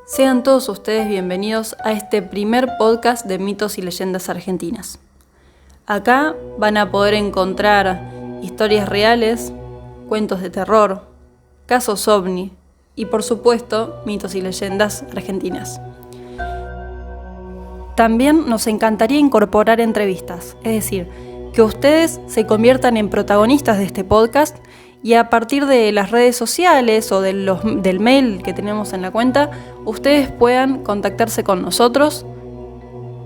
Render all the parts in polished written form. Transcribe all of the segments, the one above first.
Sean todos ustedes bienvenidos a este primer podcast de mitos y leyendas argentinas. Acá van a poder encontrar historias reales, cuentos de terror, casos ovni y por supuesto mitos y leyendas argentinas. También nos encantaría incorporar entrevistas, es decir, que ustedes se conviertan en protagonistas de este podcast y a partir de las redes sociales o del mail que tenemos en la cuenta, ustedes puedan contactarse con nosotros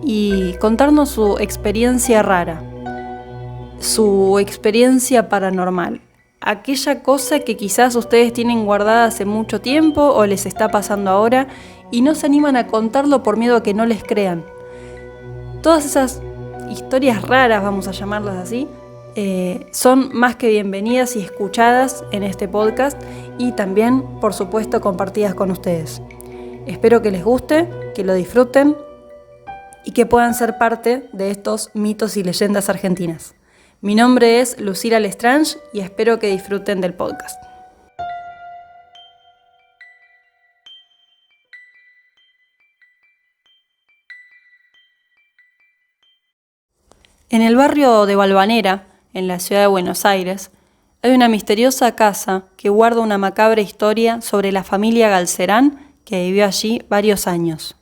y contarnos su experiencia rara, su experiencia paranormal, aquella cosa que quizás ustedes tienen guardada hace mucho tiempo o les está pasando ahora y no se animan a contarlo por miedo a que no les crean. Todas esas historias raras, vamos a llamarlas así, son más que bienvenidas y escuchadas en este podcast y también, por supuesto, compartidas con ustedes. Espero que les guste, que lo disfruten y que puedan ser parte de estos mitos y leyendas argentinas. Mi nombre es Lucila Lestrange y espero que disfruten del podcast. En el barrio de Valvanera, en la ciudad de Buenos Aires, hay una misteriosa casa que guarda una macabra historia sobre la familia Galcerán que vivió allí varios años.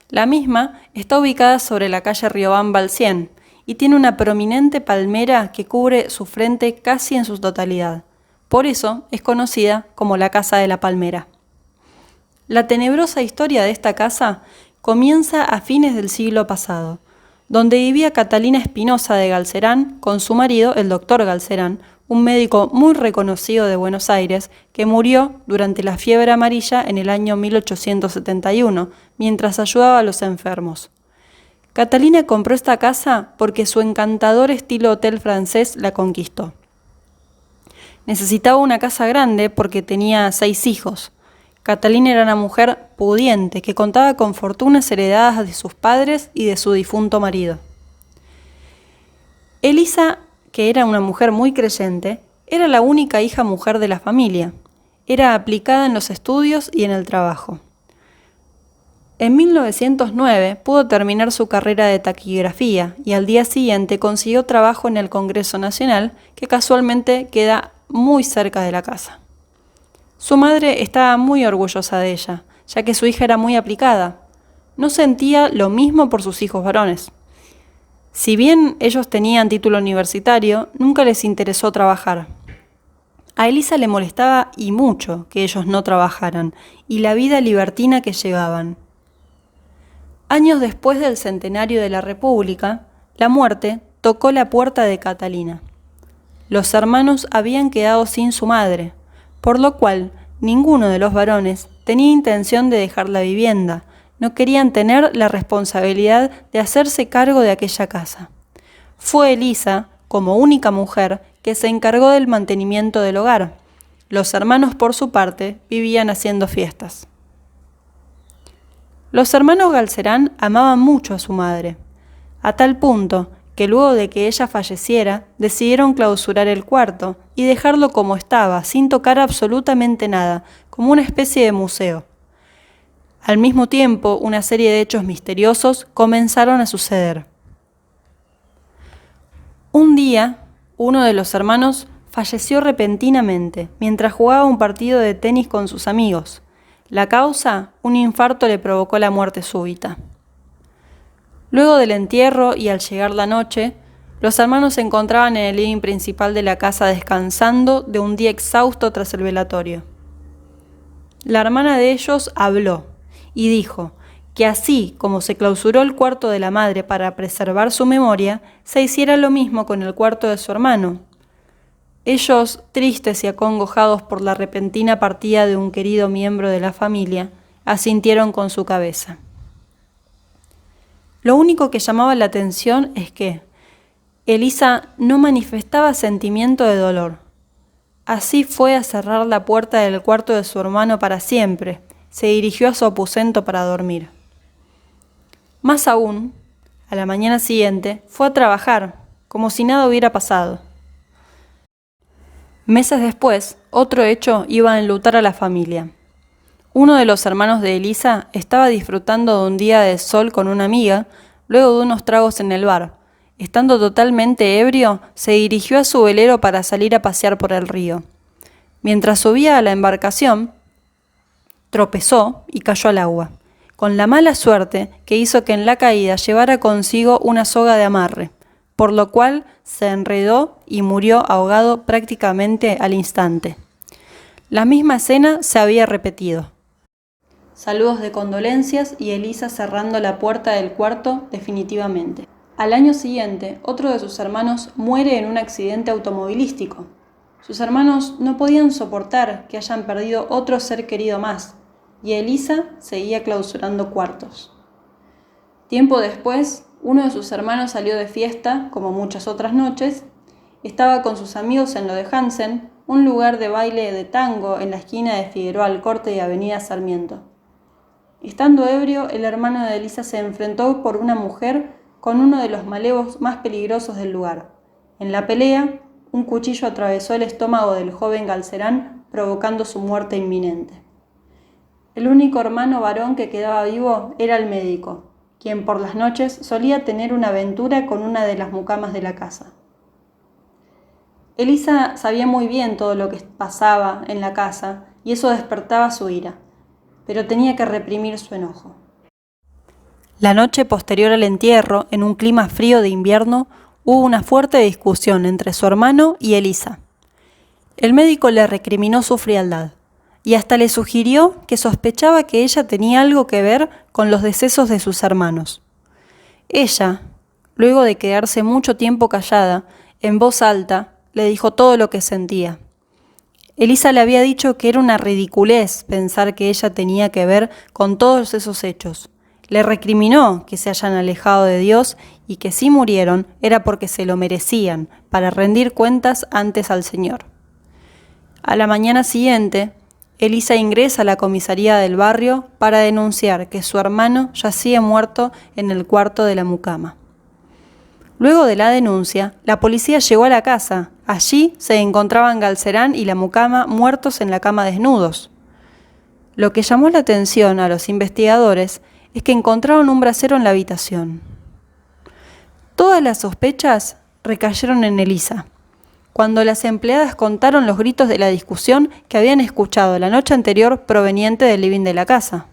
La misma está ubicada sobre la calle Riobamba al 100 y tiene una prominente palmera que cubre su frente casi en su totalidad. Por eso es conocida como la Casa de la Palmera. La tenebrosa historia de esta casa comienza a fines del siglo pasado, donde vivía Catalina Espinosa de Galcerán con su marido, el doctor Galcerán, un médico muy reconocido de Buenos Aires que murió durante la fiebre amarilla en el año 1871, mientras ayudaba a los enfermos. Catalina compró esta casa porque su encantador estilo hotel francés la conquistó. Necesitaba una casa grande porque tenía 6 hijos. Catalina era una mujer pudiente que contaba con fortunas heredadas de sus padres y de su difunto marido. Elisa, que era una mujer muy creyente, era la única hija mujer de la familia. Era aplicada en los estudios y en el trabajo. En 1909 pudo terminar su carrera de taquigrafía y al día siguiente consiguió trabajo en el Congreso Nacional, que casualmente queda muy cerca de la casa. Su madre estaba muy orgullosa de ella, ya que su hija era muy aplicada. No sentía lo mismo por sus hijos varones. Si bien ellos tenían título universitario, nunca les interesó trabajar. A Elisa le molestaba y mucho que ellos no trabajaran, y la vida libertina que llevaban. Años después del centenario de la República, la muerte tocó la puerta de Catalina. Los hermanos habían quedado sin su madre, por lo cual ninguno de los varones tenía intención de dejar la vivienda. No querían tener la responsabilidad de hacerse cargo de aquella casa. Fue Elisa, como única mujer, que se encargó del mantenimiento del hogar. Los hermanos, por su parte, vivían haciendo fiestas. Los hermanos Galcerán amaban mucho a su madre, a tal punto que luego de que ella falleciera, decidieron clausurar el cuarto y dejarlo como estaba, sin tocar absolutamente nada, como una especie de museo. Al mismo tiempo, una serie de hechos misteriosos comenzaron a suceder. Un día, uno de los hermanos falleció repentinamente mientras jugaba un partido de tenis con sus amigos. La causa, un infarto le provocó la muerte súbita. Luego del entierro y al llegar la noche, los hermanos se encontraban en el living principal de la casa descansando de un día exhausto tras el velatorio. La hermana de ellos habló y dijo que así como se clausuró el cuarto de la madre para preservar su memoria, se hiciera lo mismo con el cuarto de su hermano. Ellos, tristes y acongojados por la repentina partida de un querido miembro de la familia, asintieron con su cabeza. Lo único que llamaba la atención es que Elisa no manifestaba sentimiento de dolor. Así fue a cerrar la puerta del cuarto de su hermano para siempre. Se dirigió a su aposento para dormir. Más aún, a la mañana siguiente, fue a trabajar, como si nada hubiera pasado. Meses después, otro hecho iba a enlutar a la familia. Uno de los hermanos de Elisa estaba disfrutando de un día de sol con una amiga, luego de unos tragos en el bar. Estando totalmente ebrio, se dirigió a su velero para salir a pasear por el río. Mientras subía a la embarcación, tropezó y cayó al agua, con la mala suerte que hizo que en la caída llevara consigo una soga de amarre, por lo cual se enredó y murió ahogado prácticamente al instante. La misma escena se había repetido. Saludos de condolencias y Elisa cerrando la puerta del cuarto definitivamente. Al año siguiente, otro de sus hermanos muere en un accidente automovilístico. Sus hermanos no podían soportar que hayan perdido otro ser querido más, y Elisa seguía clausurando cuartos. Tiempo después, uno de sus hermanos salió de fiesta, como muchas otras noches. Estaba con sus amigos en lo de Hansen, un lugar de baile de tango en la esquina de Figueroa Alcorte y Avenida Sarmiento. Estando ebrio, el hermano de Elisa se enfrentó por una mujer con uno de los malevos más peligrosos del lugar. En la pelea, un cuchillo atravesó el estómago del joven Galcerán, provocando su muerte inminente. El único hermano varón que quedaba vivo era el médico, quien por las noches solía tener una aventura con una de las mucamas de la casa. Elisa sabía muy bien todo lo que pasaba en la casa y eso despertaba su ira, pero tenía que reprimir su enojo. La noche posterior al entierro, en un clima frío de invierno, hubo una fuerte discusión entre su hermano y Elisa. El médico le recriminó su frialdad y hasta le sugirió que sospechaba que ella tenía algo que ver con los decesos de sus hermanos. Ella, luego de quedarse mucho tiempo callada, en voz alta, le dijo todo lo que sentía. Elisa le había dicho que era una ridiculez pensar que ella tenía que ver con todos esos hechos. Le recriminó que se hayan alejado de Dios y que si murieron era porque se lo merecían, para rendir cuentas antes al Señor. A la mañana siguiente, Elisa ingresa a la comisaría del barrio para denunciar que su hermano yacía muerto en el cuarto de la mucama. Luego de la denuncia, la policía llegó a la casa. Allí se encontraban Galcerán y la mucama muertos en la cama desnudos. Lo que llamó la atención a los investigadores es que encontraron un brasero en la habitación. Todas las sospechas recayeron en Elisa. Cuando las empleadas contaron los gritos de la discusión que habían escuchado la noche anterior proveniente del living de la casa.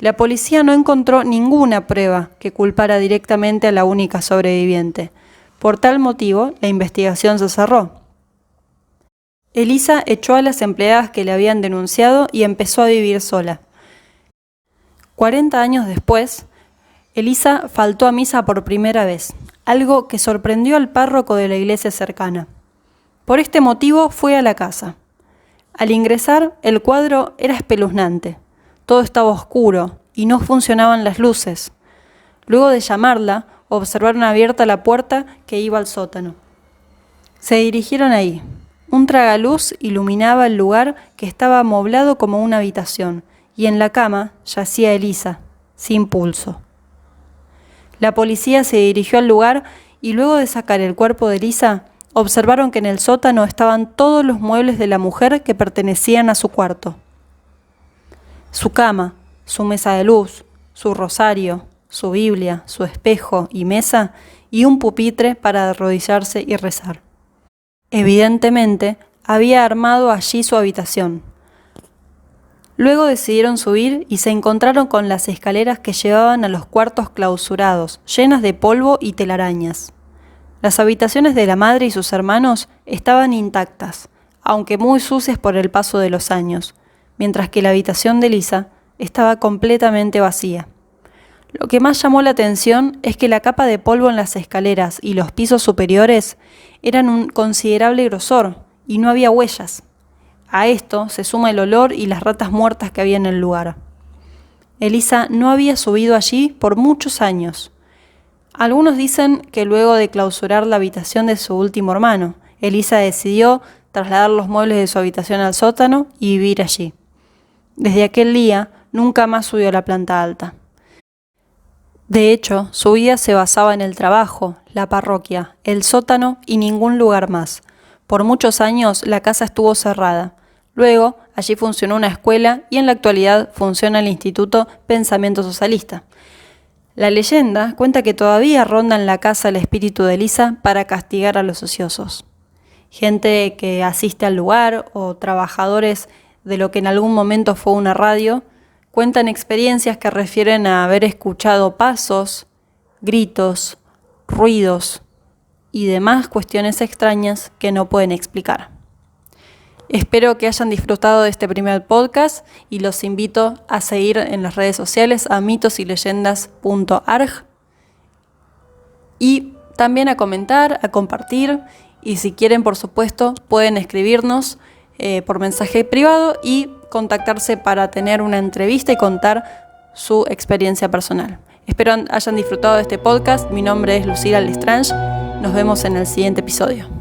La policía no encontró ninguna prueba que culpara directamente a la única sobreviviente. Por tal motivo, la investigación se cerró. Elisa echó a las empleadas que le habían denunciado y empezó a vivir sola. 40 años después, Elisa faltó a misa por primera vez, algo que sorprendió al párroco de la iglesia cercana. Por este motivo fue a la casa. Al ingresar, el cuadro era espeluznante. Todo estaba oscuro y no funcionaban las luces. Luego de llamarla, observaron abierta la puerta que iba al sótano. Se dirigieron ahí. Un tragaluz iluminaba el lugar que estaba amoblado como una habitación, y en la cama yacía Elisa, sin pulso. La policía se dirigió al lugar y luego de sacar el cuerpo de Elisa, observaron que en el sótano estaban todos los muebles de la mujer que pertenecían a su cuarto. Su cama, su mesa de luz, su rosario, su Biblia, su espejo y mesa, y un pupitre para arrodillarse y rezar. Evidentemente, había armado allí su habitación. Luego decidieron subir y se encontraron con las escaleras que llevaban a los cuartos clausurados, llenas de polvo y telarañas. Las habitaciones de la madre y sus hermanos estaban intactas, aunque muy sucias por el paso de los años, mientras que la habitación de Elisa estaba completamente vacía. Lo que más llamó la atención es que la capa de polvo en las escaleras y los pisos superiores eran un considerable grosor y no había huellas. A esto se suma el olor y las ratas muertas que había en el lugar. Elisa no había subido allí por muchos años. Algunos dicen que luego de clausurar la habitación de su último hermano, Elisa decidió trasladar los muebles de su habitación al sótano y vivir allí. Desde aquel día, nunca más subió a la planta alta. De hecho, su vida se basaba en el trabajo, la parroquia, el sótano y ningún lugar más. Por muchos años la casa estuvo cerrada. Luego, allí funcionó una escuela y en la actualidad funciona el Instituto Pensamiento Socialista. La leyenda cuenta que todavía ronda en la casa el espíritu de Elisa para castigar a los ociosos. Gente que asiste al lugar o trabajadores de lo que en algún momento fue una radio cuentan experiencias que refieren a haber escuchado pasos, gritos, ruidos y demás cuestiones extrañas que no pueden explicar. Espero que hayan disfrutado de este primer podcast y los invito a seguir en las redes sociales a mitosyleyendas.arg y también a comentar, a compartir y si quieren, por supuesto, pueden escribirnos por mensaje privado y contactarse para tener una entrevista y contar su experiencia personal. Espero hayan disfrutado de este podcast. Mi nombre es Lucila Lestrange. Nos vemos en el siguiente episodio.